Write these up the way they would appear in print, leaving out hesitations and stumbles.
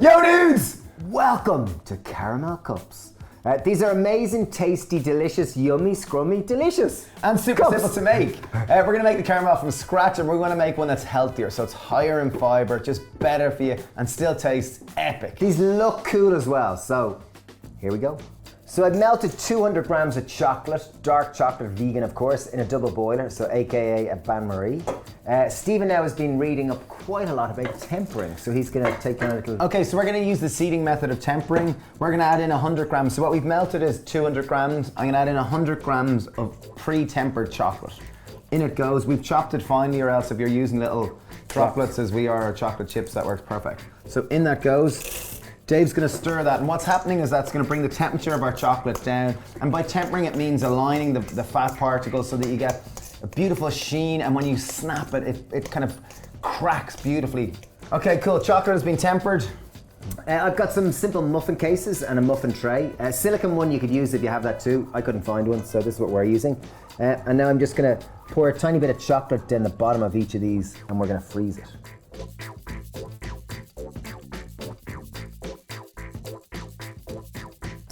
Yo dudes! Welcome to Caramel Cups. These are amazing, tasty, delicious, yummy, scrummy, delicious. And super simple to make. We're going to make the caramel from scratch, and we're going to make one that's healthier, so it's higher in fibre, just better for you, and still tastes epic. These look cool as well, so here we go. So I've melted 200 grams of chocolate, dark chocolate, vegan of course, in a double boiler, so AKA a bain-marie. Stephen now has been reading up quite a lot about tempering, so he's going to take a little... Okay, so we're going to use the seeding method of tempering. We're going to add in 100 grams. So what we've melted is 200 grams. I'm going to add in 100 grams of pre-tempered chocolate. In it goes. We've chopped it finely, or else if you're using little chocolates as we are, or chocolate chips, that works perfect. So in that goes. Dave's going to stir that, and what's happening is that's going to bring the temperature of our chocolate down, and by tempering it means aligning the fat particles so that you get a beautiful sheen, and when you snap it, it kind of cracks beautifully. Okay, cool, chocolate has been tempered. I've got some simple muffin cases and a muffin tray. Silicone one you could use if you have that too. I couldn't find one, so this is what we're using. And now I'm just going to pour a tiny bit of chocolate down the bottom of each of these, and we're going to freeze it.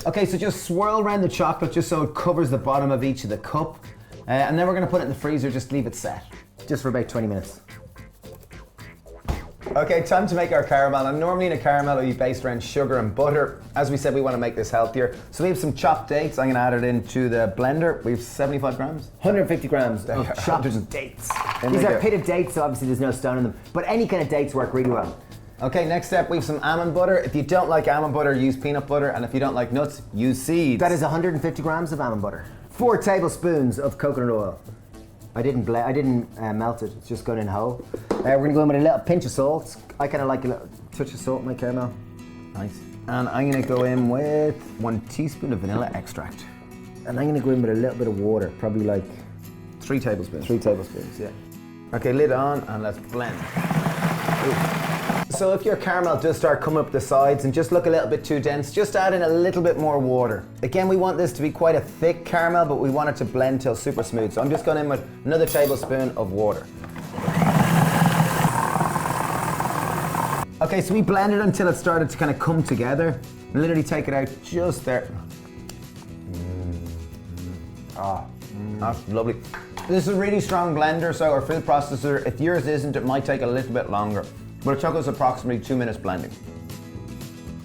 Okay, so just swirl around the chocolate just so it covers the bottom of each of the cup. And then we're going to put it in the freezer, just leave it set. Just for about 20 minutes. Okay, time to make our caramel. And normally in a caramel it would be based around sugar and butter. As we said, we want to make this healthier. So we have some chopped dates. I'm going to add it into the blender. We have 75 grams. 150 grams of chopped dates. These are pitted dates, so obviously there's no stone in them. But any kind of dates work really well. Okay, next step, we have some almond butter. If you don't like almond butter, use peanut butter. And if you don't like nuts, use seeds. That is 150 grams of almond butter. 4 tablespoons of coconut oil. I didn't melt it, it's just going in whole. We're going to go in with a little pinch of salt. I kind of like a little touch of salt in my caramel. Nice. And I'm going to go in with 1 teaspoon of vanilla extract. And I'm going to go in with a little bit of water, probably like 3 tablespoons. 3 tablespoons, yeah. Okay, lid on, and let's blend. Ooh. So if your caramel does start coming up the sides and just look a little bit too dense, just add in a little bit more water. Again, we want this to be quite a thick caramel, but we want it to blend till super smooth. So I'm just going in with another tablespoon of water. Okay, so we blended until it started to kind of come together. And literally take it out just there. That's lovely. This is a really strong blender, so our food processor, if yours isn't, it might take a little bit longer. But it took us approximately 2 minutes blending.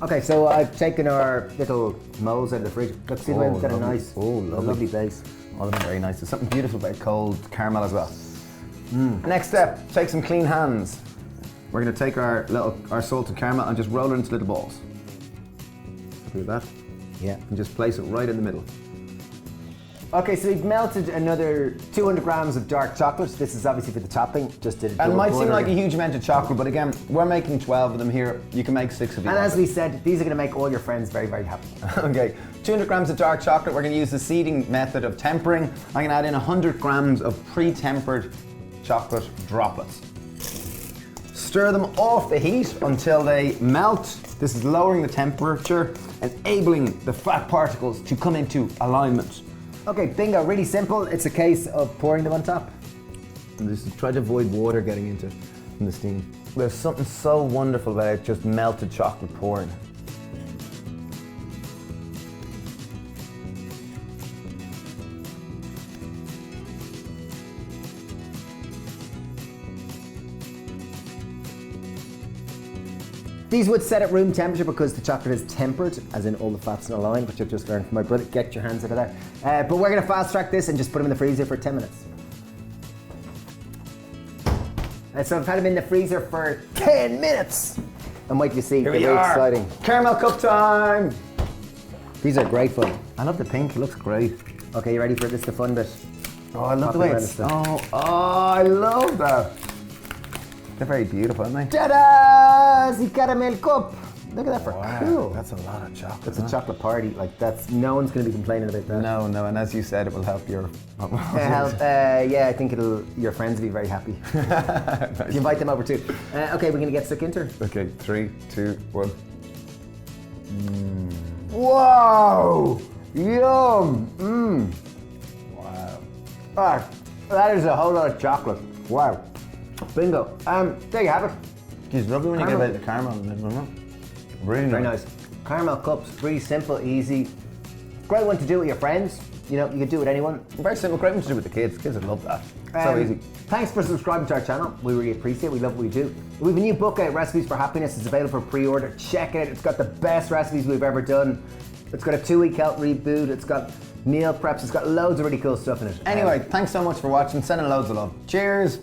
Okay, so I've taken our little molds out of the fridge. Look, see the way we've got a nice, lovely base. All of them very nice. There's something beautiful about cold caramel as well. Next step, take some clean hands. We're going to take our salted caramel and just roll it into little balls. Do that. Yeah. And just place it right in the middle. Okay, so we've melted another 200 grams of dark chocolate. This is obviously for the topping. Just did it. And it might seem like a huge amount of chocolate, but again, we're making 12 of them here. You can make 6 of these. And as we said, these are going to make all your friends very, very happy. Okay, 200 grams of dark chocolate. We're going to use the seeding method of tempering. I'm going to add in 100 grams of pre-tempered chocolate droplets. Stir them off the heat until they melt. This is lowering the temperature, enabling the fat particles to come into alignment. Okay, bingo, really simple. It's a case of pouring them on top. And just try to avoid water getting into the steam. There's something so wonderful about just melted chocolate pouring. These would set at room temperature because the chocolate is tempered, as in all the fats in a line, which I've just learned from my brother. Get your hands out of there. But we're going to fast track this and just put them in the freezer for 10 minutes. So I've had them in the freezer for 10 minutes. And wait till you see, they're really exciting. Caramel cup time! These are great fun. I love the pink, it looks great. Okay, you ready for this, the fun bit? Oh, I love the way it's... Oh, I love that. They're very beautiful, aren't they? Ta-da! The caramel cup. Look at that for cool. That's a lot of chocolate. That's a chocolate party. Like no one's going to be complaining about that. No, and as you said, it will help your... yeah, I think your friends will be very happy. Nice. You invite them over too. Okay, we're going to get stuck into it. Okay, 3, 2, 1. Wow! Yum! Wow. Ah, that is a whole lot of chocolate. Wow. Bingo. There you have it. It's lovely when you get a bit of the caramel in the middle, isn't it? Really Very nice. nice. Caramel cups, really simple, easy. Great one to do with your friends. You know, you could do it with anyone. Very simple, great one to do with the kids. Kids would love that. So easy. Thanks for subscribing to our channel. We really appreciate it. We love what we do. We have a new book out, Recipes for Happiness. It's available for pre-order. Check it out. It's got the best recipes we've ever done. It's got a 2-week health reboot. It's got meal preps. It's got loads of really cool stuff in it. Anyway, thanks so much for watching. Sending loads of love. Cheers.